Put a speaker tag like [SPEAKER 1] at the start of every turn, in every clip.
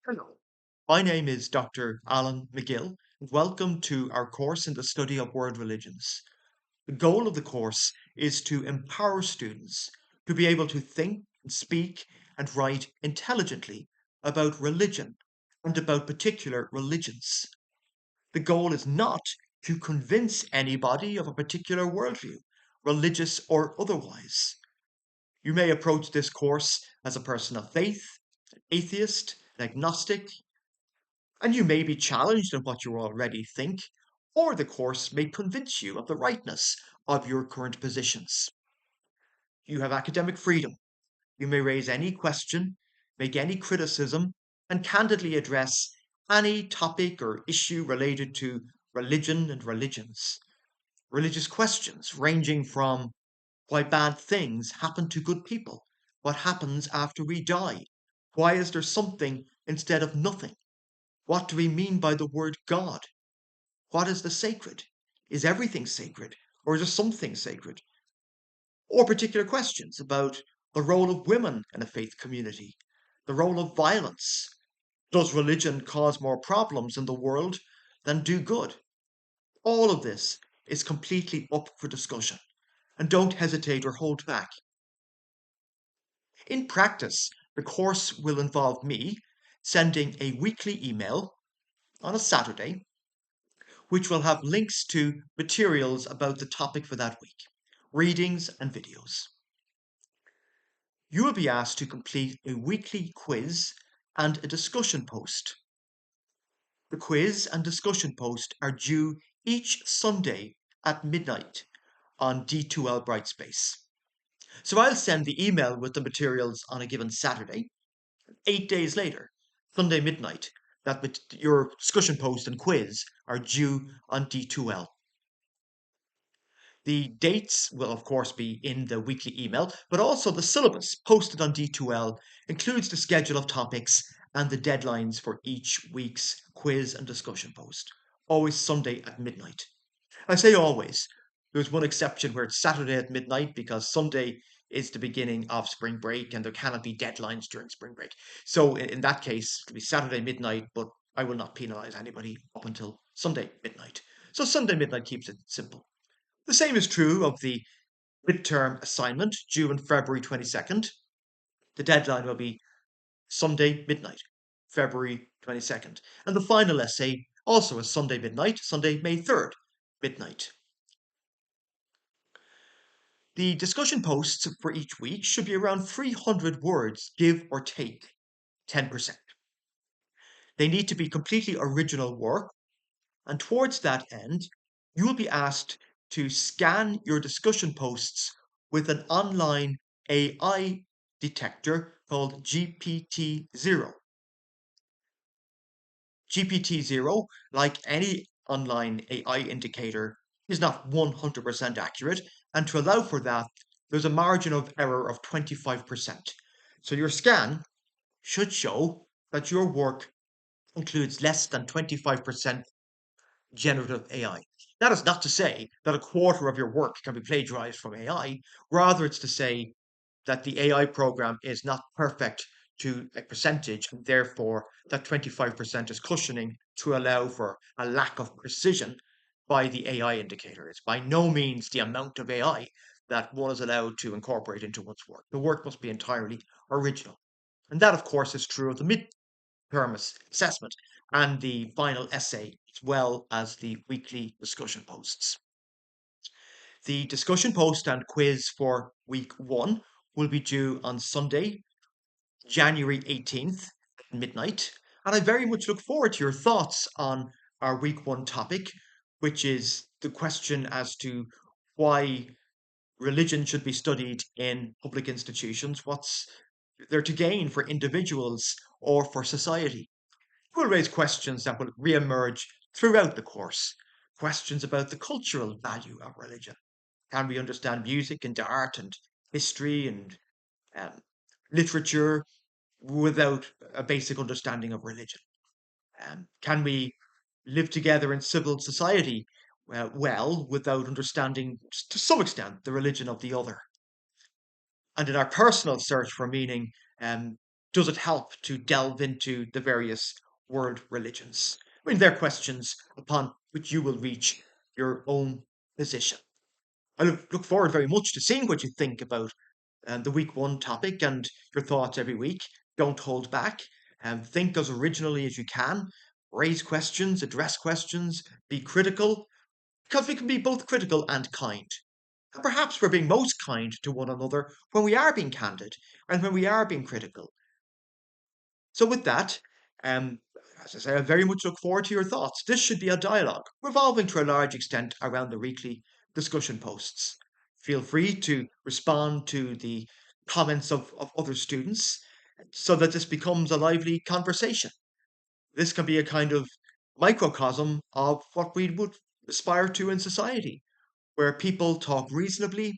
[SPEAKER 1] Hello, my name is Dr. Alan McGill, and welcome to our course in the study of world religions. The goal of the course is to empower students to be able to think, speak, and write intelligently about religion and about particular religions. The goal is not to convince anybody of a particular worldview, religious or otherwise. You may approach this course as a person of faith, an atheist, an agnostic, and you may be challenged in what you already think, or the course may convince you of the rightness of your current positions. You have academic freedom. You may raise any question, make any criticism, and candidly address any topic or issue related to religion and religions. Religious questions ranging from why bad things happen to good people, what happens after we die, why is there something instead of nothing, what do we mean by the word God? What is the sacred? Is everything sacred? Or is there something sacred? Or particular questions about the role of women in a faith community, the role of violence. Does religion cause more problems in the world than do good? All of this is completely up for discussion. And don't hesitate or hold back. In practice, the course will involve me sending a weekly email on a Saturday which will have links to materials about the topic for that week, readings and videos. You will be asked to complete a weekly quiz and a discussion post. The quiz and discussion post are due each Sunday at midnight on D2L Brightspace. So I'll send the email with the materials on a given Saturday. 8 days later, Sunday midnight, your discussion post and quiz are due on D2L. The dates will, of course, be in the weekly email, but also the syllabus posted on D2L includes the schedule of topics and the deadlines for each week's quiz and discussion post. Always Sunday at midnight. I say always. There's one exception where it's Saturday at midnight because Sunday is the beginning of spring break and there cannot be deadlines during spring break. So in that case, it'll be Saturday midnight, but I will not penalize anybody up until Sunday midnight. So Sunday midnight keeps it simple. The same is true of the midterm assignment due on February 22nd. The deadline will be Sunday midnight, February 22nd. And the final essay also is Sunday midnight, Sunday, May 3rd, midnight. The discussion posts for each week should be around 300 words, give or take 10%. They need to be completely original work, and towards that end, you will be asked to scan your discussion posts with an online AI detector called GPT-0. GPT-0, like any online AI indicator, is not 100% accurate, and to allow for that, there's a margin of error of 25%. So your scan should show that your work includes less than 25% generative AI. That is not to say that a quarter of your work can be plagiarized from AI. Rather, it's to say that the AI program is not perfect to a percentage, and therefore that 25% is cushioning to allow for a lack of precision by the AI indicator. It's by no means the amount of AI that one is allowed to incorporate into one's work. The work must be entirely original. And that, of course, is true of the midterm assessment and the final essay, as well as the weekly discussion posts. The discussion post and quiz for week one will be due on Sunday, January 18th at midnight. And I very much look forward to your thoughts on our week one topic, which is the question as to why religion should be studied in public institutions. What's there to gain for individuals or for society? We'll raise questions that will re-emerge throughout the course. Questions about the cultural value of religion. Can we understand music and art and history and um, literature without a basic understanding of religion? Can we live together in civil society well without understanding, to some extent, the religion of the other? And in our personal search for meaning, um, does it help to delve into the various world religions? I mean, they're questions upon which you will reach your own position. I look forward very much to seeing what you think about the week one topic and your thoughts every week. Don't hold back and think as originally as you can. Raise questions, address questions, be critical, because we can be both critical and kind. And perhaps we're being most kind to one another when we are being candid and when we are being critical. So, with that, um, as I say, I very much look forward to your thoughts. This should be a dialogue, revolving to a large extent around the weekly discussion posts. Feel free to respond to the comments of other students so that this becomes a lively conversation. This can be a kind of microcosm of what we would aspire to in society, where people talk reasonably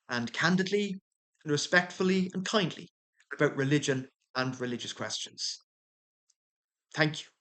[SPEAKER 1] and candidly and respectfully and kindly about religion and religious questions. Thank you.